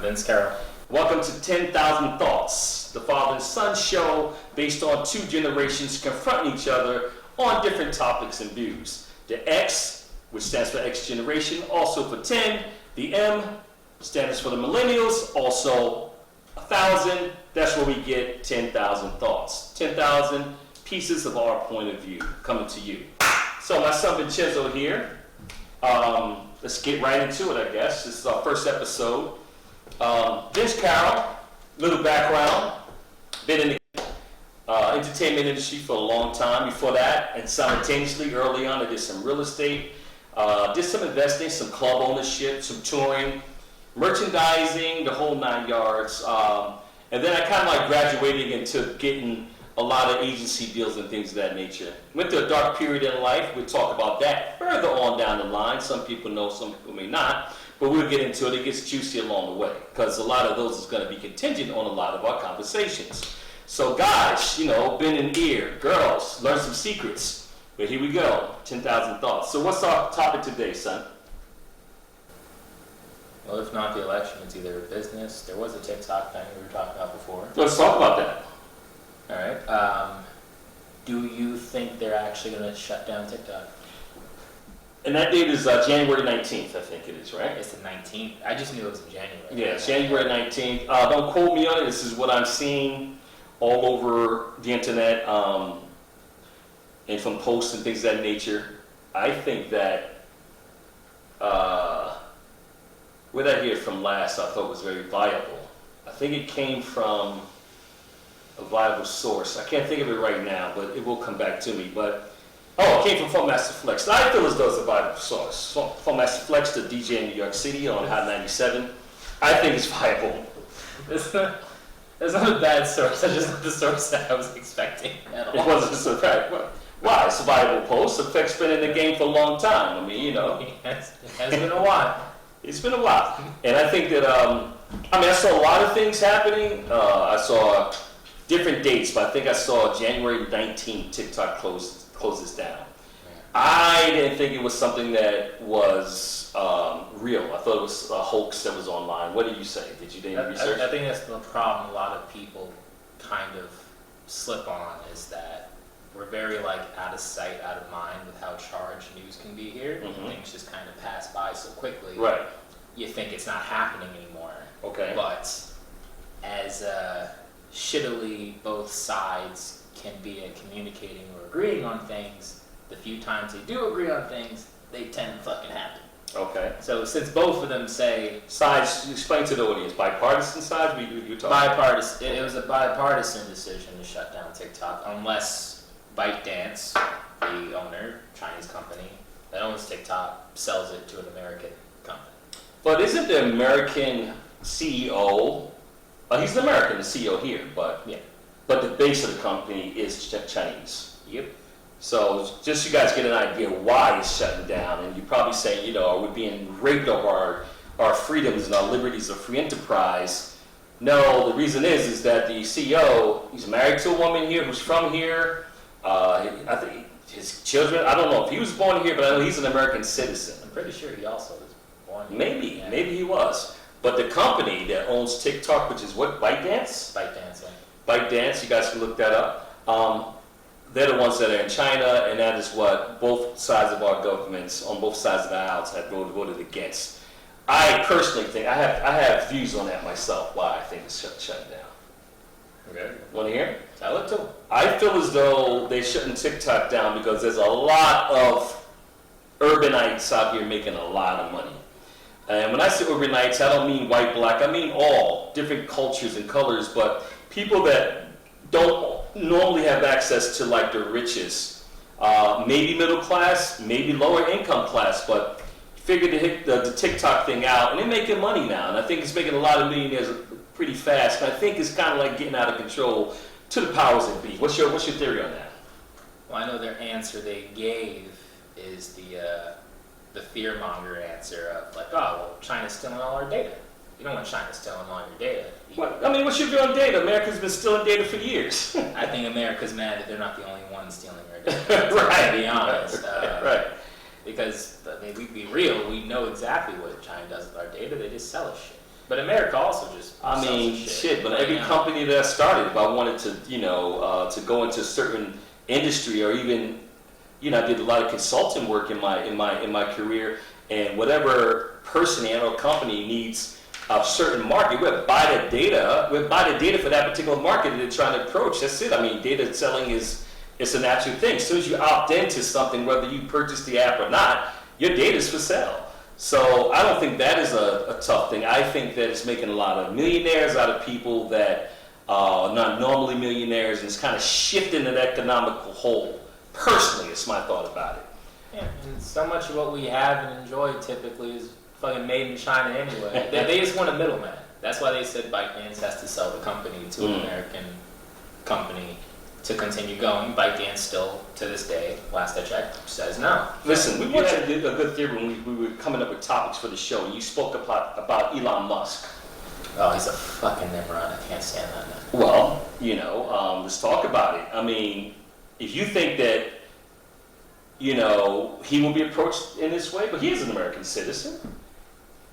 Vince Carroll. Welcome to 10,000 Thoughts, the father and son show based on two generations confronting each other on different topics and views. The X, which stands for X generation, also for 10. The M stands for the millennials, also 1,000. That's where we get 10,000 thoughts. 10,000 pieces of our point of view coming to you. So my son Vincenzo here. Let's get right into it, I guess. This is our first episode. Vince Carroll, little background. Been in the entertainment industry for a long time before that, and simultaneously early on I did some real estate, did some investing, some club ownership, some touring, merchandising, the whole 9 yards. And then I kind of like graduated into getting a lot of agency deals and things of that nature. Went through a dark period in life. We'll talk about that further on down the line. Some people know, some people may not. But we'll get into it. It gets juicy along the way because a lot of those is going to be contingent on a lot of our conversations. So guys, been in ear. Girls, learn some secrets. But here we go, 10,000 thoughts. So what's our topic today, son? Well, if not the election, it's either business. There was a TikTok thing we were talking about before. Let's talk about that. All right. Do you think they're actually going to shut down TikTok? And that date is January 19th, I think it is, right? It's the 19th. I just knew it was in January. Yeah, it's January 19th. Don't quote me on it. This is what I'm seeing all over the internet and from posts and things of that nature. I think that, where did I hear it from last, I thought was very viable. I think it came from a viable source. I can't think of it right now, but it will come back to me. But it came from Funkmaster Flex. I feel as though it's a viable source. Funkmaster Flex, the DJ in New York City on Hot 97. I think it's viable. It's not a bad source. That's just not the source that I was expecting at all. It wasn't a surprise. Why? It's a viable post. Effect's been in the game for a long time. I mean, It has been a while. It's been a while. And I think that, I saw a lot of things happening. I saw different dates, but I think I saw January 19th, TikTok closes down. I didn't think it was something that was real. I thought it was a hoax that was online. What did you say? Did you do any research? I think that's the problem a lot of people kind of slip on, is that we're very out of sight, out of mind with how charged news can be here. Mm-hmm. Things just kind of pass by so quickly. Right. You think it's not happening anymore. Okay. But as shittily both sides can be at communicating or agreeing on things, the few times they do agree on things, they tend to fucking happen. Okay. So since both of them say sides, explain to the audience. Bipartisan sides. You talking bipartisan. It was a bipartisan decision to shut down TikTok, unless ByteDance, the owner, Chinese company that owns TikTok, sells it to an American company. But isn't the American CEO? He's an American, the CEO here, but yeah. But the base of the company is Chinese. Yep. So just so you guys get an idea why it's shutting down, and you're probably saying, are we being raped of our freedoms and our liberties of free enterprise? No, the reason is that the CEO, he's married to a woman here who's from here. I think his children, I don't know if he was born here, but I know he's an American citizen. I'm pretty sure he also was born here. Maybe he was. But the company that owns TikTok, which is what, ByteDance? ByteDance, yeah. ByteDance, you guys can look that up. They're the ones that are in China, and that is what both sides of our governments, on both sides of the aisles, have voted against. I personally think, I have views on that myself, why I think it's shutting down. Okay. Want to hear? Tell it to them. I feel as though they're shutting TikTok down because there's a lot of urbanites out here making a lot of money. And when I say urbanites, I don't mean white, black, I mean all different cultures and colors, but people that don't normally have access to the richest, maybe middle class, maybe lower income class, but figured to hit the TikTok thing out, and they're making money now, and I think it's making a lot of millionaires pretty fast, and I think it's kind of getting out of control to the powers that be. What's your theory on that? Well, I know their answer they gave is the fear-monger answer of China's stealing all our data. You don't want China stealing all your data. What's your view on data? America's been stealing data for years. I think America's mad that they're not the only ones stealing our data. Right. To be honest. Right. Because, we be real, we know exactly what China does with our data. They just sell us shit. But America also just. I mean, shit. But every now. company that I started, if I wanted to, to go into a certain industry or even, I did a lot of consulting work in my career, and whatever person or company needs a certain market, we'll buy the data. We'll buy the data for that particular market that they're trying to approach. That's it. I mean, data selling it's a natural thing. As soon as you opt into something, whether you purchase the app or not, your data is for sale. So I don't think that is a tough thing. I think that it's making a lot of millionaires out of people that are not normally millionaires, and it's kind of shifting an economical whole. Personally, it's my thought about it. Yeah, and so much of what we have and enjoy typically is fucking made in China anyway. they just want a middleman. That's why they said ByteDance has to sell the company to an American company to continue going. ByteDance still, to this day, last I checked, says no. Listen, we had a good theory when we were coming up with topics for the show, and you spoke about Elon Musk. Oh, he's a fucking Nimrod. I can't stand that man. Well, let's talk about it. I mean, if you think that, he will be approached in this way, but he is an American citizen.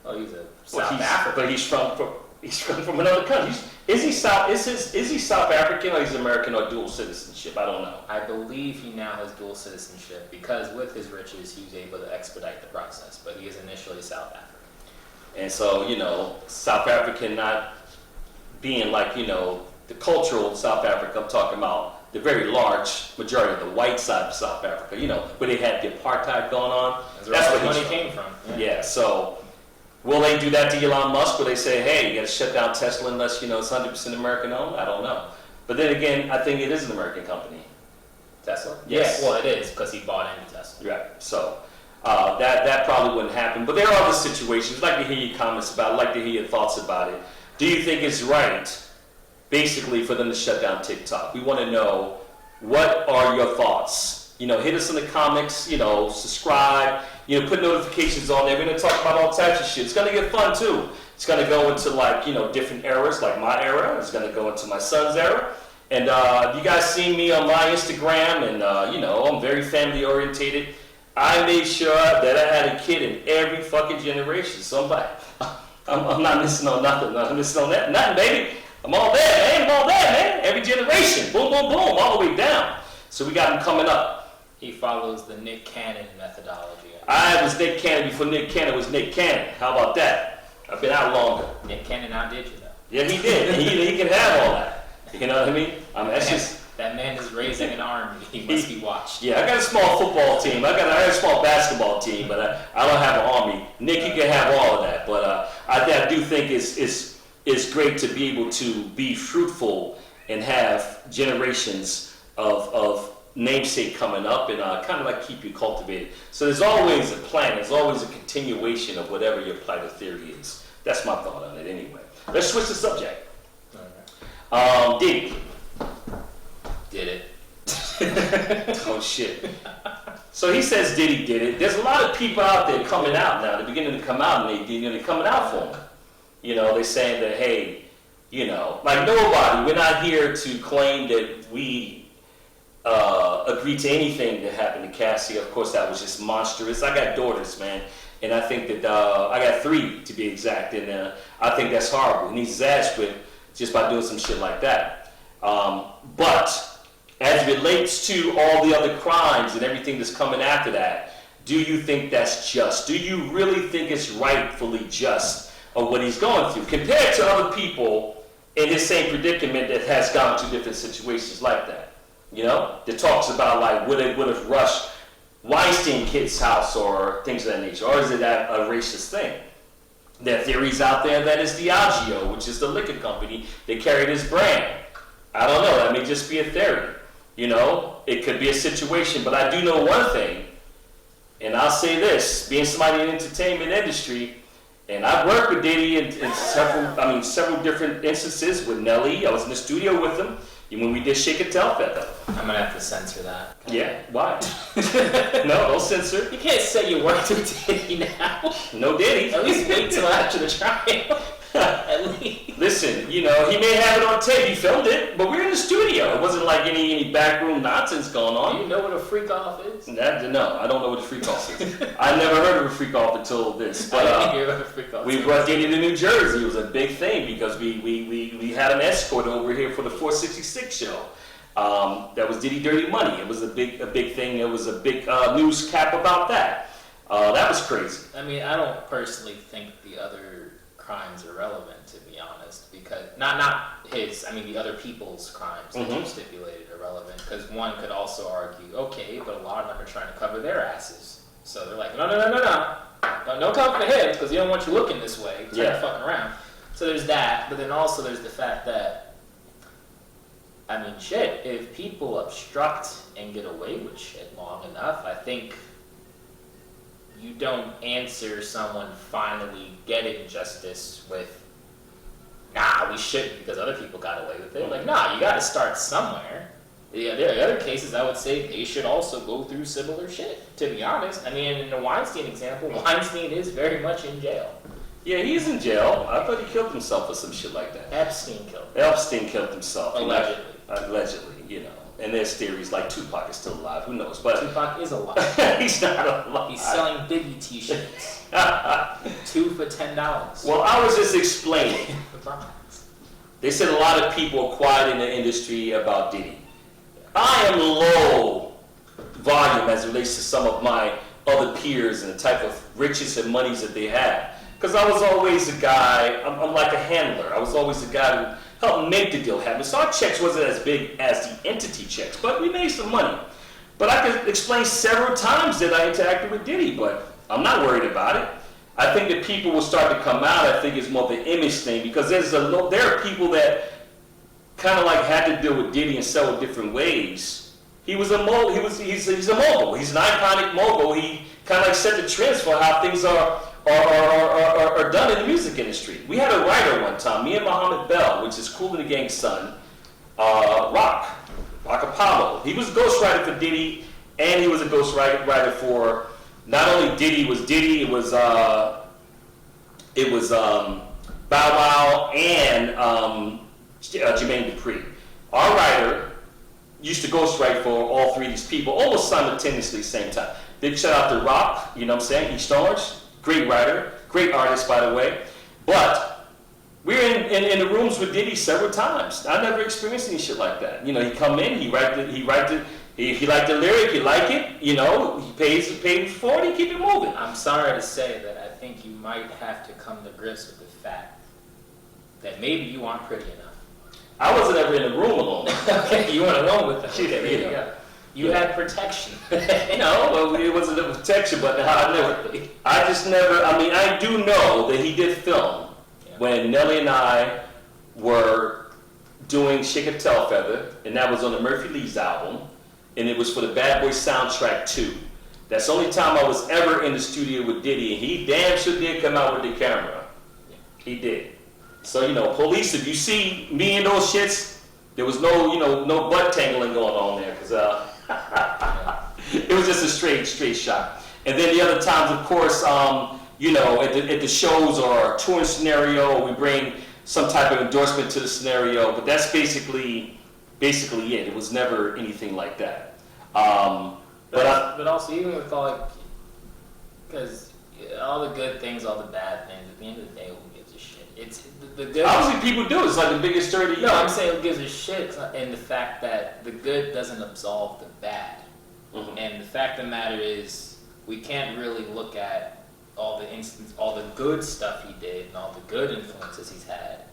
Oh, he's a South African. But he's from another country. Is he South African, or he's American, or dual citizenship? I don't know. I believe he now has dual citizenship because with his riches, he was able to expedite the process. But he is initially South African. And so, South African not being like, the cultural South Africa, I'm talking about the very large majority of the white side of South Africa, where they had the apartheid going on. That's where the money came from. Yeah, so will they do that to Elon Musk? Will they say, hey, you got to shut down Tesla unless, it's 100% American owned? I don't know. But then again, I think it is an American company. Tesla? Yes. Yeah, well, it is because he bought into Tesla. Right, so that probably wouldn't happen. But there are other situations. I'd like to hear your comments about it. I'd like to hear your thoughts about it. Do you think it's right, basically, for them to shut down TikTok? We want to know, what are your thoughts? Hit us in the comments, subscribe, put notifications on there. We're going to talk about all types of shit. It's going to get fun, too. It's going to go into, different eras, like my era. It's going to go into my son's era. And you guys see me on my Instagram, and, I'm very family-orientated. I made sure that I had a kid in every fucking generation. So I'm not missing on nothing. I'm not missing on that. Nothing, baby. I'm all there, man. I'm all there, man. Every generation. Boom, boom, boom. All the way down. So we got them coming up. He follows the Nick Cannon methodology. I was Nick Cannon before Nick Cannon was Nick Cannon. How about that? I've been out longer. Nick Cannon outdid you, though. Yeah, he did. he can have all that. You know what I mean? That's just... That man is raising an army. He must be watched. Yeah, I got a small football team. I got a small basketball team, but I don't have an army. Nick, you can have all of that. But I do think it's great to be able to be fruitful and have generations of namesake coming up and kind of like keep you cultivated. So there's always a plan. There's always a continuation of whatever your plight of theory is. That's my thought on it anyway. Let's switch the subject. All right. Diddy. Did it. Oh shit. So he says Diddy did it. There's a lot of people out there coming out now. They're beginning to come out, and they're coming out for him. They're saying that, hey, like nobody, we're not here to claim that we agree to anything that happened to Cassie. Of course, that was just monstrous. I got daughters, man, and I think that I got 3 to be exact, and I think that's horrible. He needs his ass whipped just by doing some shit like that. But as it relates to all the other crimes and everything that's coming after that, do you think that's just? Do you really think it's rightfully just of what he's going through compared to other people in his same predicament that has gone through different situations like that? That talks about like would have rushed Weinstein kid's house or things of that nature, or is it a racist thing? There are theories out there that it's Diageo, which is the liquor company that carried his brand. I don't know. That may just be a theory. It could be a situation, but I do know one thing, and I'll say this, being somebody in the entertainment industry, and I've worked with Diddy in several different instances with Nelly. I was in the studio with him when we did Shake a Tail Feather. I'm going to have to censor that. Yeah, why? No, don't censor. You can't say you worked with Diddy now. No Diddy. At least wait till after the trial. At least. Listen, you know, he may have it on tape. He filmed it, but we're in the studio. It wasn't like any backroom nonsense going on. Do you know what a freak off is? No, I don't know what a freak off is. I never heard of a freak off until this. But I didn't hear of a freak off. we brought Diddy to New Jersey. It was a big thing because we had an escort over here for the 466 show. That was Diddy Dirty Money. It was a big thing. It was a big news cap about that. That was crazy. I mean, I don't personally think the other crimes are relevant, to be honest, because not his. I mean, the other people's crimes that you stipulated are relevant, because one could also argue, okay, but a lot of them are trying to cover their asses, so they're like, no, don't come for him because he don't want you looking this way. Turn the fucking around. So there's that, but then also there's the fact that, I mean, shit, if people obstruct and get away with shit long enough, I think you don't answer someone finally getting justice with, nah, we shouldn't because other people got away with it. Like, nah, you got to start somewhere. Yeah, there are other cases I would say they should also go through similar shit, to be honest. I mean, in the Weinstein example, Weinstein is very much in jail. Yeah, he's in jail. I thought he killed himself or some shit like that. Epstein killed him. Epstein killed himself. Allegedly. Allegedly, you know. And there's theories like Tupac is still alive. Who knows? But Tupac is alive. He's not alive. He's selling Biggie t-shirts. 2 for $10. Well, I was just explaining. They said a lot of people are quiet in the industry about Diddy. I am low volume as it relates to some of my other peers and the type of riches and monies that they have. Because I was always a guy, I'm like a handler. I was always a guy who helped make the deal happen. So our checks wasn't as big as the entity checks, but we made some money. But I could explain several times that I interacted with Diddy, but I'm not worried about it. I think that people will start to come out. I think it's more of an image thing because there are people that kind of like had to deal with Diddy in several different ways. He's a mogul. He's a mogul. He's an iconic mogul. He kind of like set the trends for how things are done in the music industry. We had a writer one time, me and Muhammad Bell, which is Kool and the Gang's son, Rock Apollo. He was a ghostwriter for Diddy, and he was a ghostwriter for not only Diddy, it was Bow Wow and Jermaine Dupri. Our writer used to ghostwrite for all three of these people almost simultaneously at the same time. Big shout out to Rock, you know what I'm saying, East Orange. Great writer, great artist, by the way. But we're in the rooms with Diddy several times. I never experienced any shit like that. You know, he come in, he liked the lyric, he like it, you know, he paid for it, he keep it moving. I'm sorry to say that I think you might have to come to grips with the fact that maybe you aren't pretty enough. I wasn't ever in the room alone. Okay, you went alone with them. Okay, there you go. You had protection. No, well, it wasn't a protection, but I do know that he did film when Nelly and I were doing Shake a Tail Feather, and that was on the Murphy Lee's album, and it was for the Bad Boy Soundtrack 2. That's the only time I was ever in the studio with Diddy, and he damn sure did come out with the camera. He did. So, you know, police, if you see me in those shits, there was no butt tangling going on there, because it was just a straight shot. And then the other times, of course, you know, at the shows or touring scenario, we bring some type of endorsement to the scenario, but that's basically it. It was never anything like that. But also, even with all, because all the good things, all the bad things, at the end of the day, who gives a shit? It's the good. Obviously, people do. It's like the biggest story. No, I'm saying who gives a shit, and the fact that the good doesn't absolve the bad. Mm-hmm. And the fact of the matter is, we can't really look at all the good stuff he did and all the good influences he's had,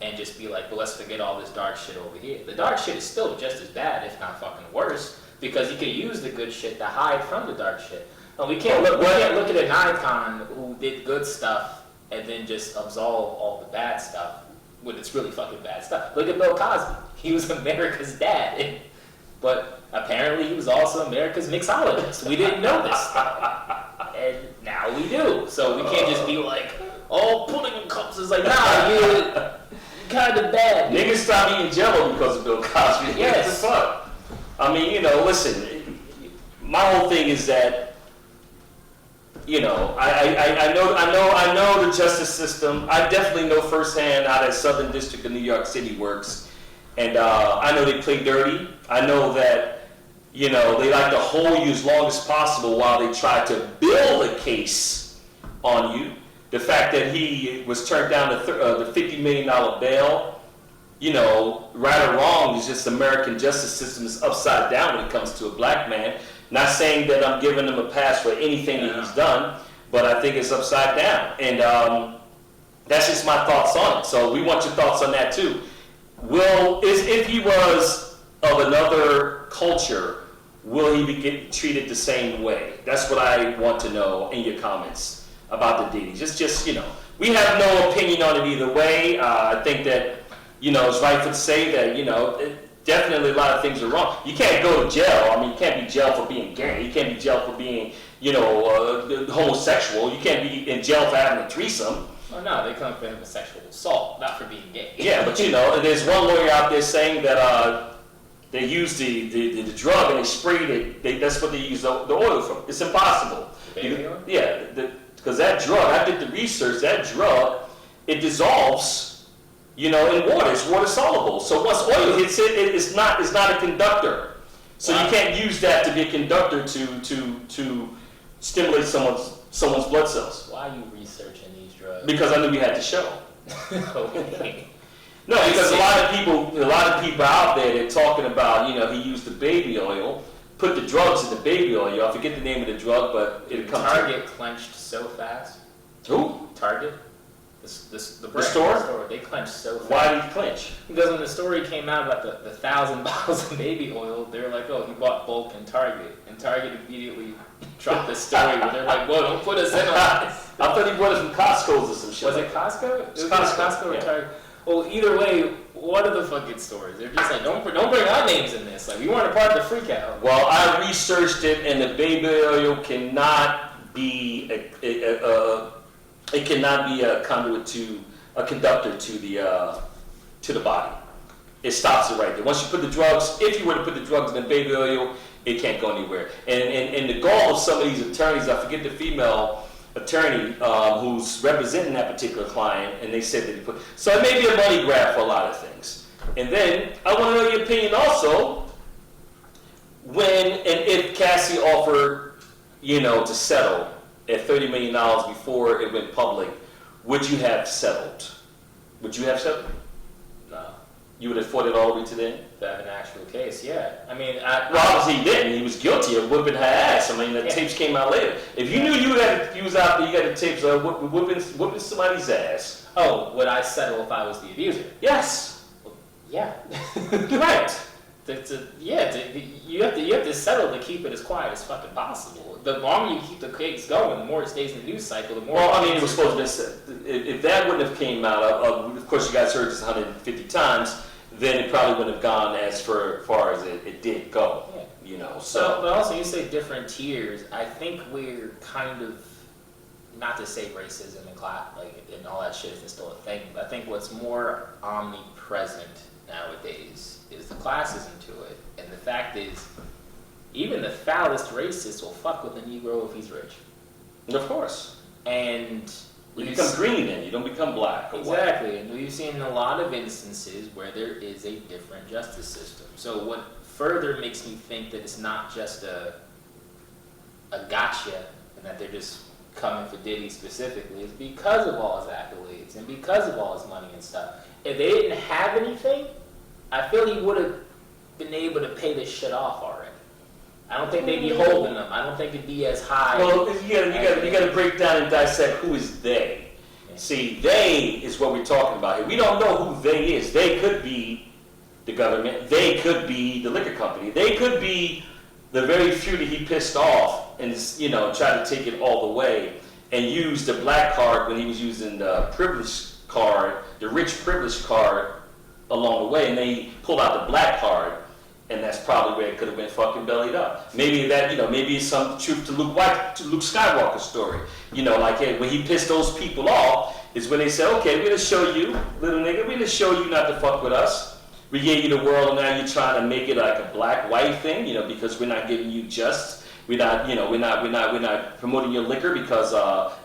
and just be like, well, let's forget all this dark shit over here. The dark shit is still just as bad, if not fucking worse, because he could use the good shit to hide from the dark shit. No, we can't look at an icon who did good stuff and then just absolve all the bad stuff when it's really fucking bad stuff. Look at Bill Cosby. He was America's dad, but apparently he was also America's mixologist. We didn't know this stuff, and now we do. So we can't just be like, oh, pudding in cups is like, nah, you're kind of bad. Niggas stopped eating Jello because of Bill Cosby. Yes. What the fuck? I mean, you know, listen, my whole thing is that I know the justice system. I definitely know firsthand how that Southern District of New York City works, and I know they play dirty. I know that they like to hold you as long as possible while they try to build a case on you. The fact that he was turned down the $50 million bail, right or wrong, is just American justice system is upside down when it comes to a black man. Not saying that I'm giving him a pass for anything that he's done, but I think it's upside down. And that's just my thoughts on it. So we want your thoughts on that too. If he was of another culture, will he be getting treated the same way? That's what I want to know in your comments about the Diddy. Just we have no opinion on it either way. I think that, it's rightful to say that, definitely a lot of things are wrong. You can't go to jail. I mean, you can't be jailed for being gay. You can't be jailed for being, homosexual. You can't be in jail for having a threesome. Oh no, they come for him for sexual assault, not for being gay. Yeah, but there's one lawyer out there saying that they used the drug and they sprayed it. That's what they use the oil from. It's impossible. Baby oil? Yeah, because that drug, I did the research, that drug, it dissolves, in water. It's water soluble. So once oil hits it, it's not a conductor. So you can't use that to be a conductor to stimulate someone's blood cells. Why are you researching these drugs? Because I knew we had to show. Okay. No, because a lot of people out there, they're talking about, he used the baby oil, put the drugs in the baby oil. I forget the name of the drug, but it comes. Target clenched so fast. Who? Target. The store? They clenched so fast. Why did he clench? Because when the story came out about the 1,000 bottles of baby oil, they were like, oh, he bought bulk in Target. And Target immediately dropped the story where they're like, whoa, don't put us in on this. I thought he bought it from Costco's or some shit. Was it Costco? It was Costco, or yeah. Target. Well, either way, what are the fucking stories? They're just like, don't bring our names in this. Like, we weren't a part of the freak out. Well, I researched it, and the baby oil cannot be it cannot be a conduit a conductor to the body. It stops it right there. Once you put the drugs, if you were to put the drugs in the baby oil, it can't go anywhere. And the goal of some of these attorneys, I forget the female attorney who's representing that particular client, and they said that he put. So it may be a money grab for a lot of things. And then I want to know your opinion also. When and if Cassie offered, to settle at $30 million before it went public, would you have settled? Would you have settled? No. You would have fought it all the way to the end? To have an actual case, yeah. I mean, well, obviously he didn't. He was guilty of whipping her ass. I mean, the tapes came out later. If you knew you was out there, you got the tapes of whipping somebody's ass. Oh, would I settle if I was the abuser? Yes. Well, yeah. Right. You have to settle to keep it as quiet as fucking possible. The longer you keep the case going, the more it stays in the news cycle, the more. Well, I mean, it was supposed to be. If that wouldn't have came out, of course, you guys heard this 150 times. Then it probably wouldn't have gone as far as it did go. Yeah. So. But also, you say different tiers. I think we're kind of, not to say racism and class, and all that shit isn't still a thing. But I think what's more omnipresent nowadays is the classism to it. And the fact is, even the foulest racist will fuck with a Negro if he's rich. Of course. And you become green then, you don't become black. Or exactly. white. And we've seen a lot of instances where there is a different justice system. So what further makes me think that it's not just a gotcha and that they're just coming for Diddy specifically is because of all his accolades and because of all his money and stuff. If they didn't have anything, I feel he would have been able to pay this shit off already. I don't think they'd be holding them. I don't think it'd be as high. Well, you got to break down and dissect who is they. Yeah. See, they is what we're talking about here. We don't know who they is. They could be the government. They could be the liquor company. They could be the very few that he pissed off and tried to take it all the way and use the black card when he was using the privilege card, the rich privilege card along the way, and they pulled out the black card. And that's probably where it could have been fucking bellied up. Maybe that, maybe it's some truth to Luke Skywalker's story. Hey, when he pissed those people off, is when they said, okay, we're gonna show you, little nigga, we're gonna show you not to fuck with us. We gave you the world, and now you're trying to make it like a black-white thing, because we're not giving you just we're not promoting your liquor because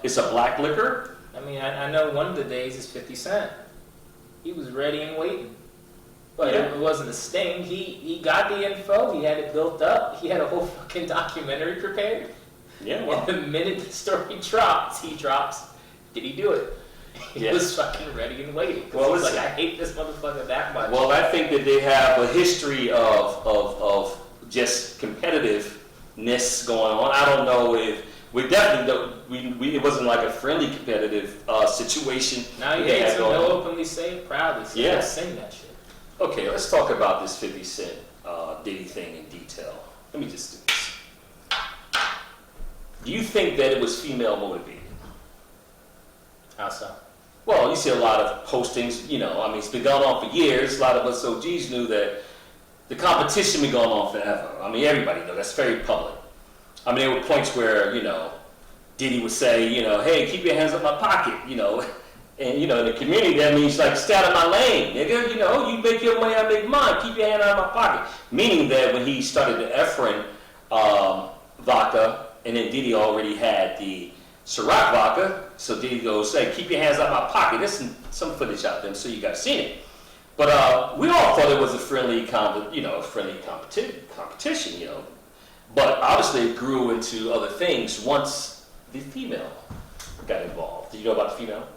it's a black liquor. I mean, I know one of the days is 50 Cent. He was ready and waiting. But Yeah. it wasn't a sting. He got the info. He had it built up. He had a whole fucking documentary prepared. Yeah, well. And the minute the story drops, did he do it? He Yeah. was fucking ready and waiting. Well, He's like, listen. I hate this motherfucker that much. Well, I think that they have a history of just competitiveness going on. I don't know if we definitely don't, it wasn't like a friendly competitive situation. Now he that they hates had him. going He'll on. openly say it proudly. So Yeah. let's sing that shit. Okay, let's talk about this 50 Cent Diddy thing in detail. Let me just do this. Do you think that it was female motivated? How so? Well, you see a lot of postings, I mean, it's been going on for years. A lot of us OGs knew that the competition been going on forever. I mean, everybody knows, that's very public. I mean, there were points where, Diddy would say, hey, keep your hands up my pocket, And, in the community, that means like, stay out of my lane, nigga. You make your money, I make mine. Keep your hand out of my pocket. Meaning that when he started the Efren vodka, and then Diddy already had the Ciroc vodka, so Diddy goes, hey, keep your hands out of my pocket. There's some footage out there, so you guys seen it. But we all thought it was a friendly, competition, But obviously it grew into other things once the female got involved. Do you know about the female?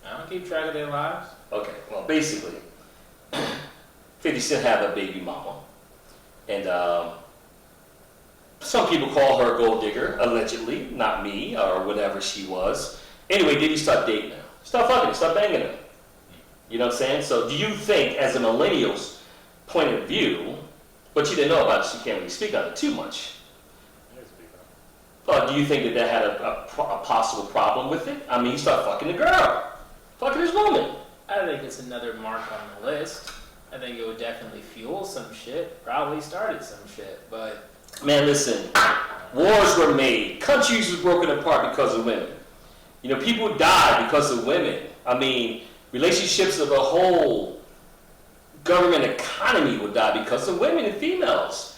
I don't keep track of their lives. Okay, well, basically, 50 Cent had a baby mama, and some people call her a gold digger, allegedly, not me, or whatever she was. Anyway, did he start dating her? Start fucking her, start banging her. You know what I'm saying? So do you think, as a millennial's point of view, but you didn't know about it, so you can't really speak on it too much, do you think that had a possible problem with it? I mean, he started fucking the girl. Fucking his woman. I think it's another mark on the list. I think it would definitely fuel some shit. Probably started some shit, but... Man, listen. Wars were made. Countries were broken apart because of women. People died because of women. I mean, relationships of a whole government economy would die because of women and females.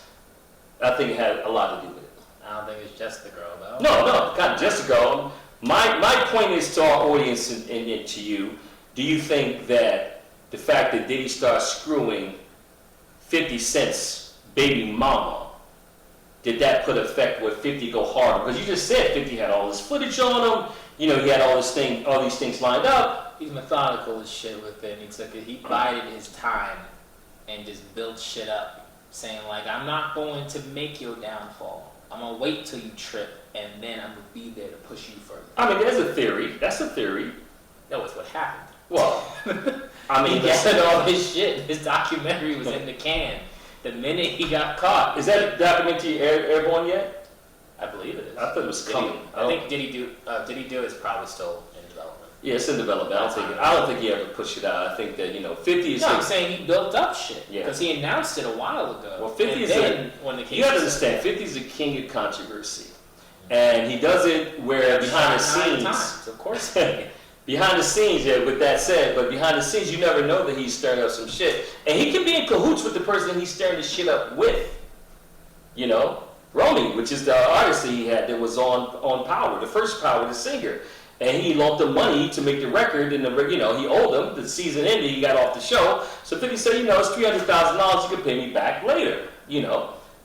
I think it had a lot to do with it. I don't think it's just the girl, though. No, not just a girl. My point is to our audience and to you, do you think that the fact that Diddy started screwing 50 Cent's baby mama, did that put effect with 50 go harder? Because you just said 50 had all this footage on him, he had all these things lined up. He's methodical as shit with it. He bided his time and just built shit up, saying like, I'm not going to make your downfall. I'm going to wait till you trip, and then I'm going to be there to push you further. I mean, there's a theory. That's a theory. That was what happened. Well, I mean, he gathered all his shit. His documentary was in the can. The minute he got caught. Is that documentary airborne yet? I believe it is. I thought it was coming. I think Diddy Do is probably still in development. Yeah, it's in development. I don't think he ever pushed it out. I think that 50 is. No, I'm saying he built up shit. Yeah. Because he announced it a while ago. Well, 50 is when the case you got to understand, 50 is a king of controversy, and he does it where behind the scenes. Times, of course. Behind the scenes, yeah. With that said, but behind the scenes, you never know that he's stirring up some shit, and he can be in cahoots with the person he's stirring the shit up with. Romy, which is the artist that he had that was on Power, the first Power, the singer. And he loaned him money to make the record, and he owed him. The season ended, he got off the show. So 50 said, it's $300,000, you can pay me back later,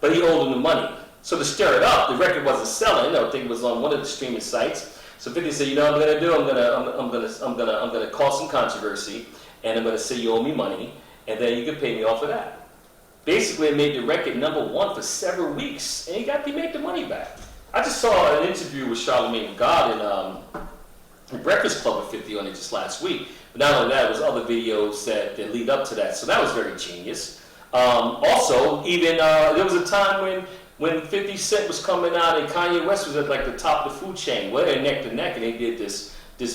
But he owed him the money. So to stir it up, the record wasn't selling. I think it was on one of the streaming sites. So 50 said, what I'm gonna do? I'm gonna cause some controversy, and I'm gonna say you owe me money, and then you can pay me off of that. Basically, it made the record #1 for several weeks, and he made the money back. I just saw an interview with Charlamagne God in Breakfast Club with 50 on it just last week. But not only that, there was other videos that lead up to that, so that was very genius. Also, even there was a time when 50 Cent was coming out and Kanye West was at like the top of the food chain, where they're neck to neck, and they did this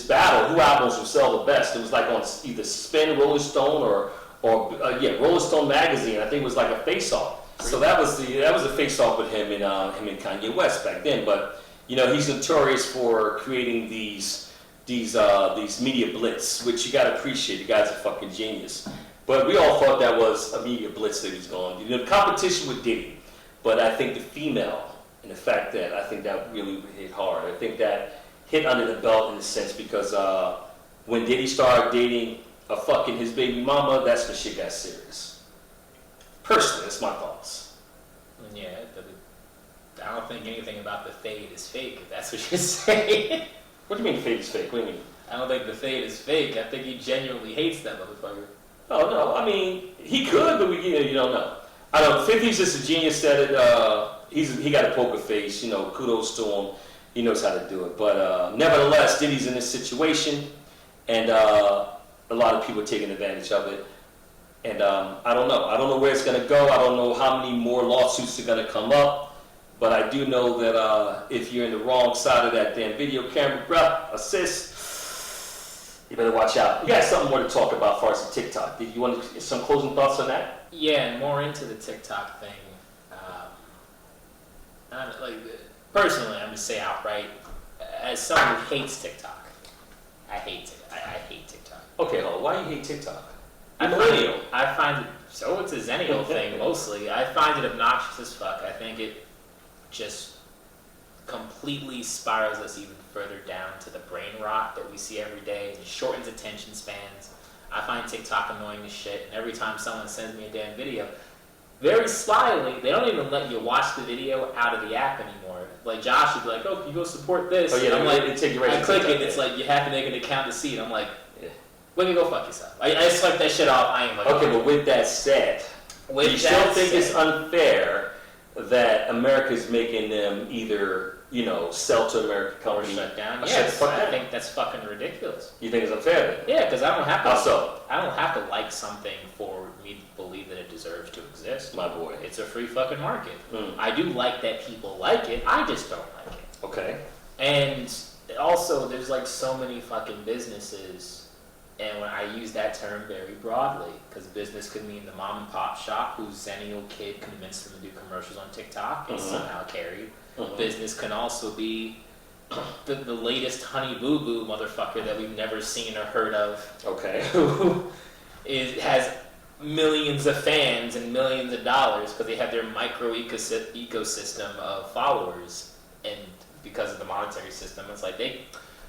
battle, who albums would sell the best. It was like on either Spin, Rolling Stone, or Rolling Stone magazine. I think it was like a face-off. So that was a face-off with him and Kanye West back then. But he's notorious for creating these media blitz, which you gotta appreciate. The guy's a fucking genius. But we all thought that was a media blitz that he's going. The competition with Diddy, but I think the female And the fact that I think that really hit hard. I think that hit under the belt in a sense because when Diddy started dating his baby mama, that's when shit got serious. Personally, that's my thoughts. Yeah, I don't think anything about the fade is fake, if that's what you're saying. What do you mean fade is fake? What do you mean? I don't think the fade is fake. I think he genuinely hates that motherfucker. Oh, no. I mean, he could, but you don't know. I don't think he's just a genius at it. He got a poker face. Kudos to him. He knows how to do it. But nevertheless, Diddy's in this situation, and a lot of people are taking advantage of it. And I don't know. I don't know where it's going to go. I don't know how many more lawsuits are going to come up. But I do know that if you're in the wrong side of that damn video camera, bruh, assist, you better watch out. You got something more to talk about as far as the TikTok. Did you want some closing thoughts on that? Yeah, and more into the TikTok thing. Personally, I'm just say outright, as someone who hates TikTok, I hate TikTok. Okay, hold on. Why do you hate TikTok? I find it, so it's a Zennial thing mostly. I find it obnoxious as fuck. I think it just completely spirals us even further down to the brain rot that we see every day. It shortens attention spans. I find TikTok annoying as shit, and every time someone sends me a damn video, very slyly, they don't even let you watch the video out of the app anymore. Like Josh would be like, "Oh, can you go support this?" Oh yeah, I'm like, they take you right I click it, it's like you have to make an account to see it. I'm like, "Well, you go fuck yourself." I swipe that shit off. I ain't like. Okay, but with that said, do you still think it's unfair that America's making them either sell to American companies or shut down? Yes, I think that's fucking ridiculous. You think it's unfair then? Yeah, because I don't have to. How so? I don't have to like something for me to believe that it deserves to exist. My boy. It's a free fucking market. I do like that people like it. I just don't like it. Okay. And also, there's like so many fucking businesses, and when I use that term very broadly, because business could mean the mom and pop shop whose Zennial kid convinced them to do commercials on TikTok and somehow carried. Business can also be the latest Honey Boo Boo motherfucker that we've never seen or heard of. Okay. Who has millions of fans and millions of dollars because they have their micro ecosystem of followers, and because of the monetary system, it's like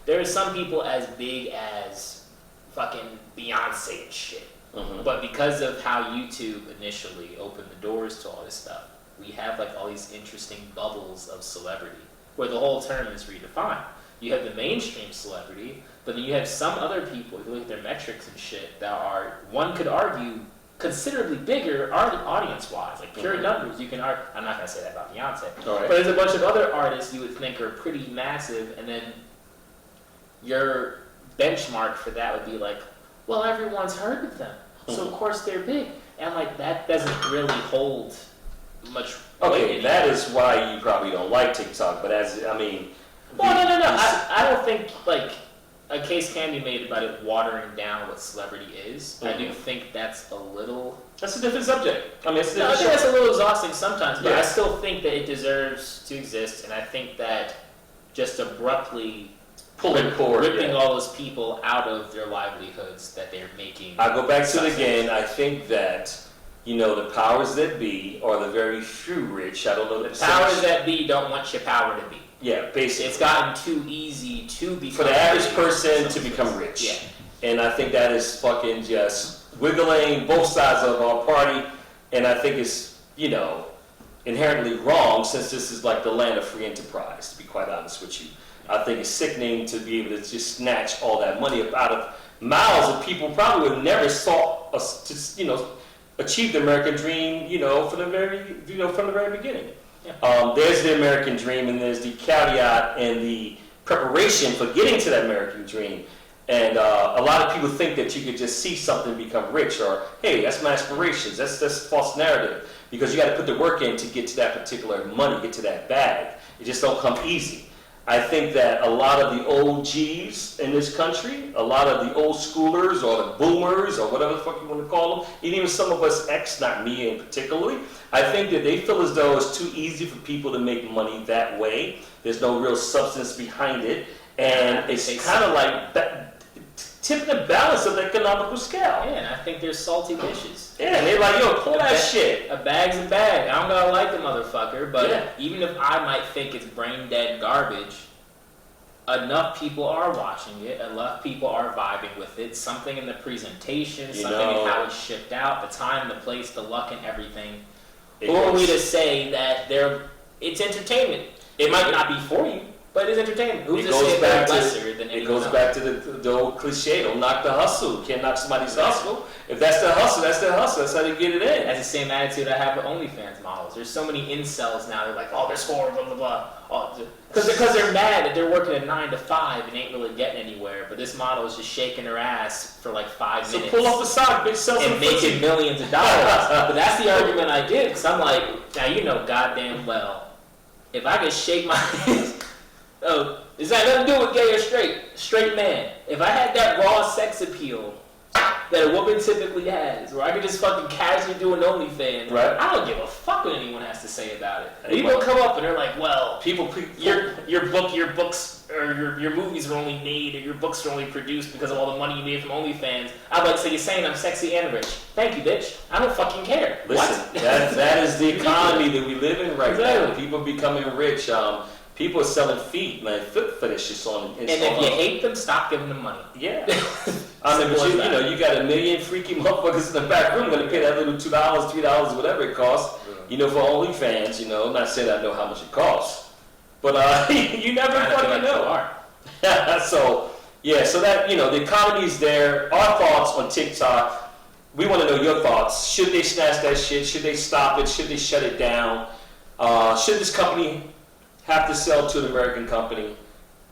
there are some people as big as fucking Beyonce and shit. But because of how YouTube initially opened the doors to all this stuff, we have like all these interesting bubbles of celebrity where the whole term is redefined. You have the mainstream celebrity, but then you have some other people, if you look at their metrics and shit, that are, one could argue, considerably bigger audience-wise, like pure numbers. You can argue, I'm not going to say that about Beyonce, but there's a bunch of other artists you would think are pretty massive, and then your benchmark for that would be like, well, everyone's heard of them, so of course they're big. And like, that doesn't really hold much weight. Okay, that is why you probably don't like TikTok, but Well, no. I don't think, like, a case can be made about it watering down what celebrity is. I do think that's a little... That's a different subject. I think that's a little exhausting sometimes, but I still think that it deserves to exist, and I think that just abruptly ripping all those people out of their livelihoods that they're making... I'll go back to it again. I think that... the powers that be are the very few rich. I don't know the powers that be don't want your power to be. Yeah, basically. It's gotten too easy to become for the average person to become rich. Yeah. And I think that is fucking just wiggling both sides of our party. And I think it's, inherently wrong since this is like the land of free enterprise, to be quite honest with you. I think it's sickening to be able to just snatch all that money up out of mouths of people probably would have never sought us to, achieve the American dream, from the very beginning. Yeah. There's the American dream, and there's the caveat and the preparation for getting to that American dream. And a lot of people think that you could just see something become rich, or hey, that's my aspirations. That's false narrative, because you got to put the work in to get to that particular money, get to that bag. It just don't come easy. I think that a lot of the OGs in this country, a lot of the old schoolers or the boomers or whatever the fuck you want to call them, and even some of us not me in particularly, I think that they feel as though it's too easy for people to make money that way. There's no real substance behind it. And it's kind of like that. tipping the balance of the economical scale. Yeah, and I think they're salty dishes. Yeah, and they're like, yo, pull that shit. A bag's a bag. I don't gotta like the motherfucker, but yeah. even if I might think it's brain dead garbage, enough people are watching it, enough people are vibing with it. Something in the presentation, something in how it's shipped out, the time, the place, the luck, and everything. Who are we to say that it's entertainment? It might not be for you, but it is entertainment. Who's to say they're lesser than anyone else? It goes back to the old cliche, don't knock the hustle. You can't knock somebody's hustle. If that's their hustle, that's their hustle. That's how they get it in. That's the same attitude I have with OnlyFans models. There's so many incels now, they're like, oh, they're scoring, blah, blah, blah. Oh, because they're mad that they're working a 9 to 5 and ain't really getting anywhere, but this model is just shaking her ass for like 5 minutes. So pull off the side, bitch, sell some and making millions of dollars. But that's the argument I give, because I'm like, now you know goddamn well, if I could shake my oh, is that nothing to do with gay or straight? Straight man. If I had that raw sex appeal that a woman typically has, where I could just fucking casually do an OnlyFans, right? I don't give a fuck what anyone has to say about it. People come up and they're like, well, your books or your movies are only made or your books are only produced because of all the money you made from OnlyFans. I'd like to say, you're saying I'm sexy and rich. Thank you, bitch. I don't fucking care. Listen, that is the economy that we live in right now. People becoming rich. People are selling feet, man, foot fetishes on. And if you hate them, stop giving them money. Yeah. I mean, but you got a million freaky motherfuckers in the back room going to pay that little $2, $3, whatever it costs. For OnlyFans. I'm not saying I know how much it costs, but you never fucking know. So that the economy's there. Our thoughts on TikTok. We want to know your thoughts. Should they snatch that shit? Should they stop it? Should they shut it down? Should this company have to sell to an American company?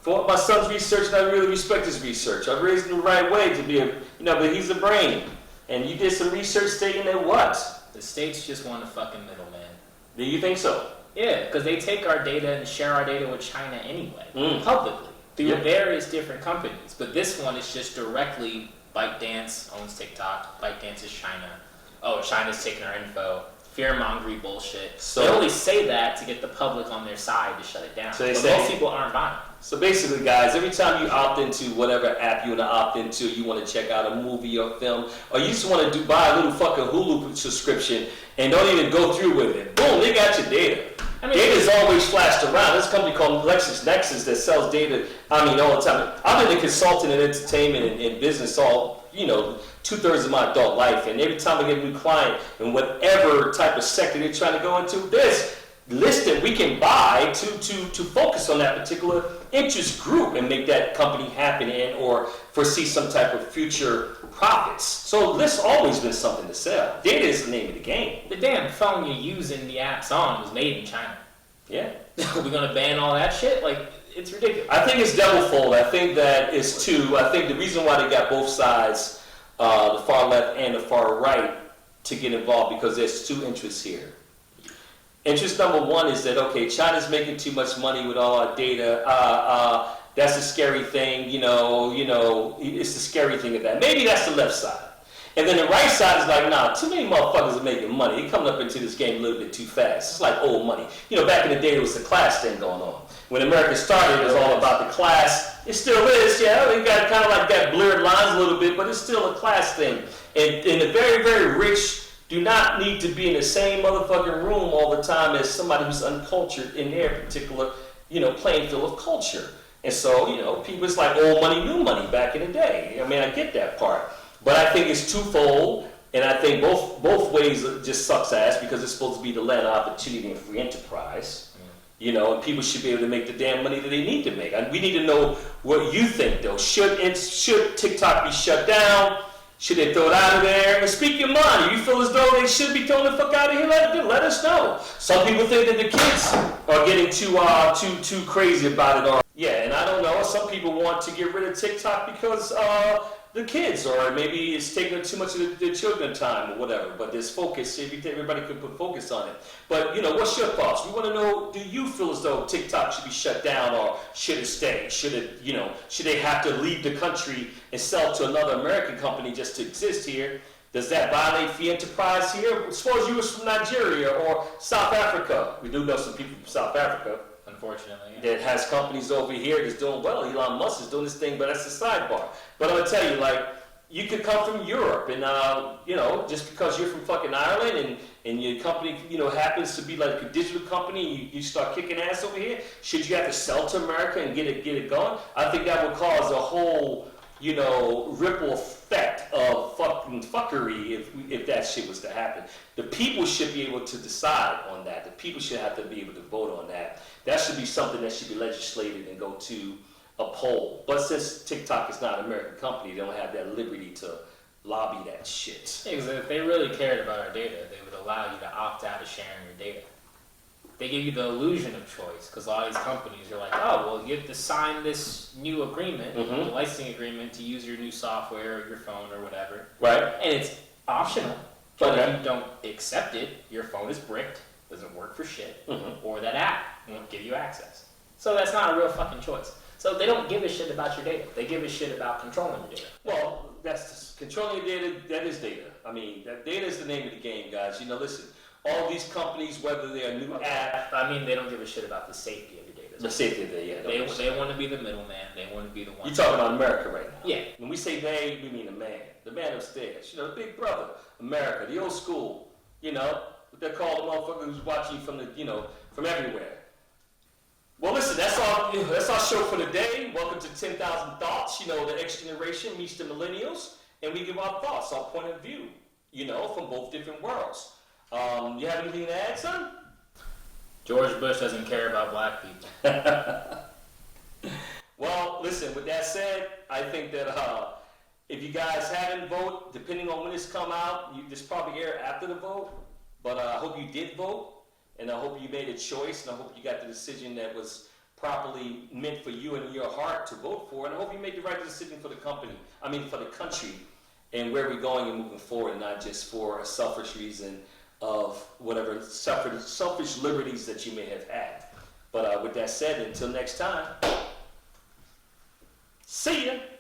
For my son's research, and I really respect his research. I've raised him the right way to be but he's a brain. And you did some research stating that what? The states just want a fucking middleman. Do you think so? Yeah, because they take our data and share our data with China anyway, publicly, through various different companies. But this one is just directly, ByteDance owns TikTok, ByteDance is China. Oh, China's taking our info. Fear-mongering bullshit. So they only say that to get the public on their side to shut it down. So most people aren't buying. So basically, guys, every time you opt into whatever app you want to opt into, you want to check out a movie or film, or you just want to buy a little fucking Hulu subscription and don't even go through with it. Boom, they got your data. Data's always flashed around. There's a company called LexisNexis that sells data, all the time. I've been in consulting and entertainment and business all, 2/3 of my adult life, and every time I get a new client in whatever type of sector they're trying to go into, there's list that we can buy to focus on that particular interest group and make that company happen or foresee some type of future profits. So list's always been something to sell. Data is the name of the game. The damn phone you're using the apps on was made in China. Yeah. We're gonna ban all that shit? It's ridiculous. I think it's double-fold. I think that it's two. I think the reason why they got both sides, the far left and the far right, to get involved, because there's two interests here. Interest number one is that, okay, China's making too much money with all our data. That's a scary thing, it's the scary thing of that. Maybe that's the left side. And then the right side is like, nah, too many motherfuckers are making money. They're coming up into this game a little bit too fast. It's like old money. Back in the day, there was a class thing going on. When America started, it was all about the class. It still is, yeah. They got kind of like that blurred lines a little bit, but it's still a class thing. And the very, very rich do not need to be in the same motherfucking room all the time as somebody who's uncultured in their particular, playing field of culture. And so, people, it's like old money, new money back in the day. I get that part. But I think it's twofold, and I think both ways just sucks ass, because it's supposed to be the land of opportunity and free enterprise. And people should be able to make the damn money that they need to make. And we need to know what you think, though. Should TikTok be shut down? Should they throw it out of there? And speak your mind. You feel as though they should be thrown the fuck out of here? Let us know. Some people think that the kids are getting too crazy about it. Yeah, and I don't know. Some people want to get rid of TikTok because the kids, or maybe it's taking too much of the children time or whatever. But there's focus. Everybody could put focus on it. But what's your thoughts? We want to know: do you feel as though TikTok should be shut down, or should it stay? Should it, should they have to leave the country and sell to another American company just to exist here? Does that violate free enterprise here? Suppose you was from Nigeria or South Africa. We do know some people from South Africa. Unfortunately, yeah. That has companies over here that's doing well. Elon Musk is doing this thing, but that's a sidebar. But I'm gonna tell you, like, you could come from Europe, and you know, just because you're from fucking Ireland and your company, you know, happens to be like a digital company, you start kicking ass over here. Should you have to sell to America and get it going? I think that would cause a whole, you know, ripple effect of fucking fuckery if that shit was to happen. The people should be able to decide on that. The people should have to be able to vote on that. That should be something that should be legislated and go to a poll. But since TikTok is not an American company, they don't have that liberty to lobby that shit. Yeah, because if they really cared about our data, they would allow you to opt out of sharing your data. They give you the illusion of choice, because a lot of these companies are like, oh, well, you have to sign this new agreement, the licensing agreement, to use your new software or your phone or whatever. Right. And it's optional. But if you don't accept it, your phone is bricked, doesn't work for shit, or that app won't give you access. So that's not a real fucking choice. So they don't give a shit about your data. They give a shit about controlling your data. Well, that's controlling your data. That is data. I mean, that data is the name of the game, guys. You know, listen. All these companies, whether they're a new app, I mean, they don't give a shit about the safety of your data. the safety of the They want to be the middleman. They want to be the one. You're talking about America right now. Yeah. When we say they, we mean the man upstairs. You know, the big brother, America, the old school. You know, what they call the motherfucker who's watching you from the, you know, from everywhere. Well, listen, that's our show for the day. Welcome to 10,000 Thoughts. You know, the X generation meets the millennials, and we give our thoughts, our point of view. You know, from both different worlds. You have anything to add, son? George Bush doesn't care about black people. Well, listen, with that said, I think that if you guys haven't voted, depending on when this come out, this probably air after the vote, but I hope you did vote, and I hope you made a choice, and I hope you got the decision that was properly meant for you and your heart to vote for, and I hope you made the right decision for the for the country, and where we're going and moving forward, and not just for a selfish reason of whatever selfish liberties that you may have had. But with that said, until next time, see ya.